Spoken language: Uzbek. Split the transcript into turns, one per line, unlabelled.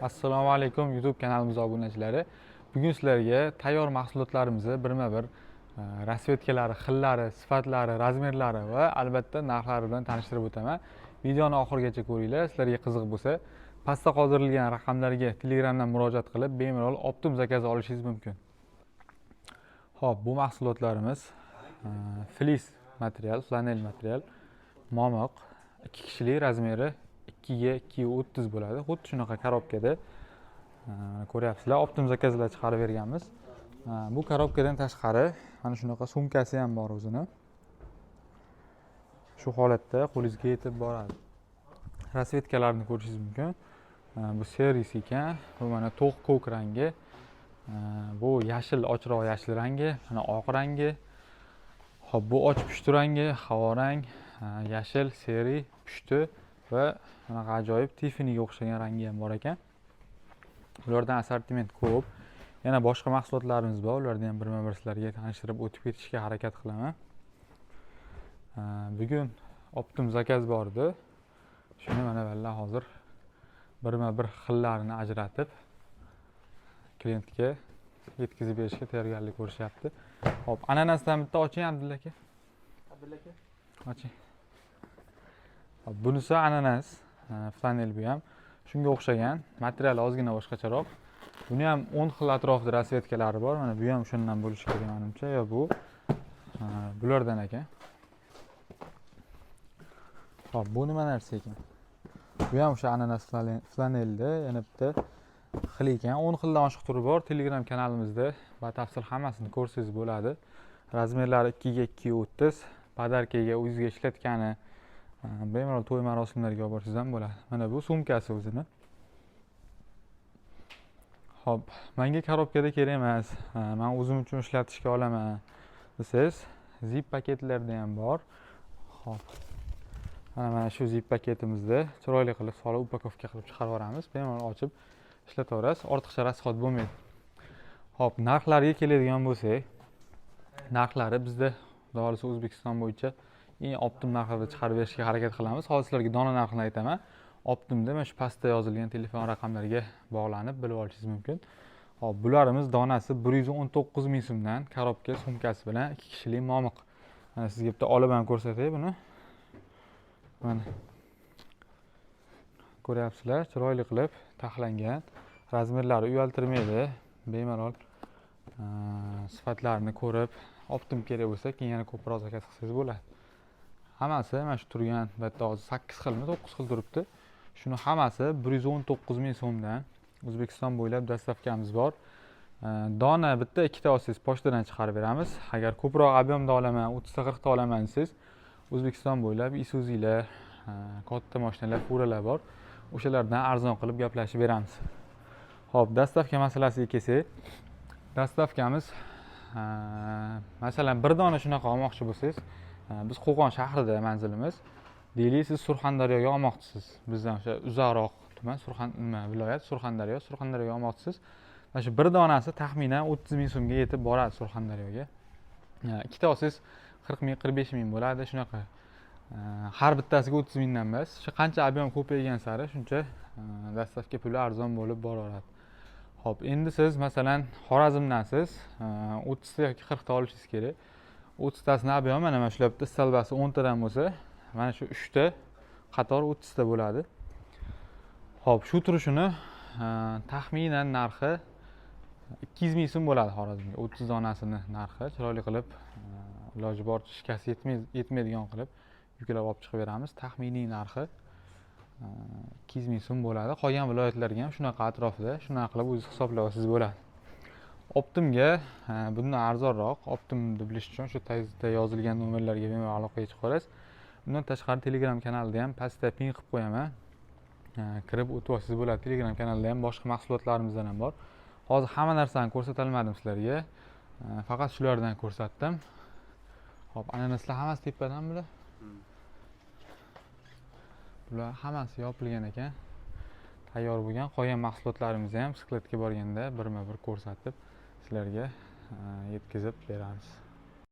Assalomu alaykum YouTube kanalimiz obunachilari. Bugun sizlarga tayyor mahsulotlarimizni birma-bir rasvetkalari, xillari, sifatlari, razmerlari va albatta narxlari bilan tanishtirib o'taman. Videoni oxirigacha ko'ringlar. Sizlarga qiziq bo'lsa, pastda qoldirilgan raqamlarga Telegramdan murojaat qilib, bemalol Optum zakaz olishingiz mumkin. Xo'p, bu mahsulotlarimiz flis material, flanel material, momiq, 2 kishilik razmeri 2 ga 2.30 bo'ladi. Xuddi shunaqa korobkada ko'ryapsizlar, Optum zakazlar chiqarib berganmiz. Bu korobkadan tashqari mana shunaqa sumkasi ham bor o'zini. Shu holatda qo'lingizga yetib boradi. Rasvetkalarni ko'rishingiz mumkin. Bu seris ekan. Bu mana to'q ko'k rangi. Bu yashil, ochroq yashil rangi, mana oq rangi. Xo'p, bu och pushti rangi, havo rang, yashil, seri, pushti va bunaqa ajoyib Tiffany'ga o'xshagan rangi ham bor ekan. Ulardan assortiment ko'p. Yana boshqa mahsulotlarimiz bor. Ularni ham birma-bir sizlarga tanishtirib o'tib ketishga harakat qilaman. Bugun Optum zakaz bor edi. Shuni mana vallah hozir birma-bir xillarini ajratib klientga yetkazib berishga tayyorgarlik ko'rishyapti. Hop, ananasdan bitta oching Abdulla aka. Abdulla aka, oching. Hop, bunisi ananas, flanel bu ham. Shunga o'xshagan, materiali ozgina boshqacharoq. Buni ham 10 xil atrofida rasvetkalari bor. Mana bu ham shundan bo'lishi kerak menimcha. Yo bu bulardan ekan. Hop, bu nima narsa ekan? Bu ham o'sha ananas flanelda, yana bitta xil ekan. 10 xildan oshiq turi bor. Telegram kanalimizda batafsil hammasini ko'rsangiz bo'ladi. Razmerlari 2 ga 2.30, podarkaga o'zingizga ishlatgani, bemalol to'y marosimlariga olib borishingiz ham bo'ladi. Mana bu sumkasi o'zini. Hop, menga korobkada kerak emas. Men o'zim uchun ishlatishga olaman desangiz, zip paketlarda ham bor. Hop. Mana shu zip paketimizda chiroyli qilib solib upakovka qilib chiqarib yuboramiz. Bemalol ochib ishlataverasiz. Ortiqcha rasxod bo'lmaydi. Hop, narxlarga keladigan bo'lsak, narxlari bizda doğrusu O'zbekiston bo'yicha eng optim narxlarda chiqarib berishga harakat qilamiz. Hozir sizlarga dona narxini aytaman. Optimda mana shu pastda yozilgan telefon raqamlariga bog'lanib bilib olishingiz mumkin. Hop, bularimiz donasi 119 ming so'mdan korobka sumkasi bilan 2 kishilik momiq. Mana sizga bitta olib ham ko'rsatay buni. Mana ko'ryapsizlar, chiroyli qilib taxlangan. Razmerlari uyaltirmaydi. Bemalol sifatlarini ko'rib, Optim kerak bo'lsa, keyin yana ko'proq zakaz qilsangiz bo'ladi. Hammasi mana shu turgan, bitta hozir 8 xilmi, 9 xil turibdi. Shuni hammasi 119 ming so'mdan O'zbekiston bo'ylab dastavkamiz bor. Dona bitta ikkita olsangiz pochtadan chiqarib beramiz. Agar ko'proq ob'yomda olaman, 30 ta 40 ta olaman desangiz, O'zbekiston bo'ylab Isuzu'lar, katta mashinalar, furalar bor. O'shalardan arzon qilib gaplashib beramiz. Xo'p, dastavka masalasiga kelsak, dastavkamiz masalan bir dona shunaqa olmoqchi bo'lsangiz, biz Qo'qon shahrida manzilimiz. Deylik, siz Surxondaryoga olmoqchisiz. Bizdan o'sha uzoqroq tuman, viloyat Surxondaryoga olmoqchisiz. Mana shu bir donasi taxminan 30 ming so'mga yetib boradi Surxondaryoga. Ikkita olsangiz 40 ming, 45 ming bo'ladi, shunaqa. Har bittasiga 30 mingdan emas. Shu qancha ob'yom ko'paygan sari shuncha dastavka puli arzon bo'lib boraveradi. Xo'p, endi siz masalan Xorazmdansiz, 30 ta yoki 40 ta olishingiz kerak. 30 tasini ob'yomi mana shular bitta salbasi 10 tadan bo'lsa, mana shu 3 ta qator 30 ta bo'ladi. Xo'p, shu turishini taxminan narxi 200 ming so'm bo'ladi Xorazmga. 30 donasini narxi chiroyli qilib, iloji boricha shikasi yetmaydigan qilib yuklab olib chiqib beramiz. Taxminiy narxi 200 ming so'm bo'ladi. Qolgan viloyatlarga ham shunaqa atrofida, shunaqa qilib o'zingiz hisoblab olsangiz bo'ladi. Optimga bundan arzonroq, Optimni bilish uchun shu tagda yozilgan nomerlarga bemalol aloqaga chiqib olasiz. Bundan tashqari Telegram kanalida ham pastda pin qilib qo'yaman. Kirib o'tib olsangiz bo'ladi. Telegram kanalida ham boshqa mahsulotlarimizdan ham bor. Hozir hamma narsani ko'rsata olmadim sizlarga. Faqat shulardan ko'rsatdim. Hop, ananaslar hammasi tepadan bular. Bular hammasi yopilgan ekan. Tayyor bo'lgan. Qolgan mahsulotlarimizni ham sikletga borganda birma-bir ko'rsatib sizlarga yetkazib beramiz.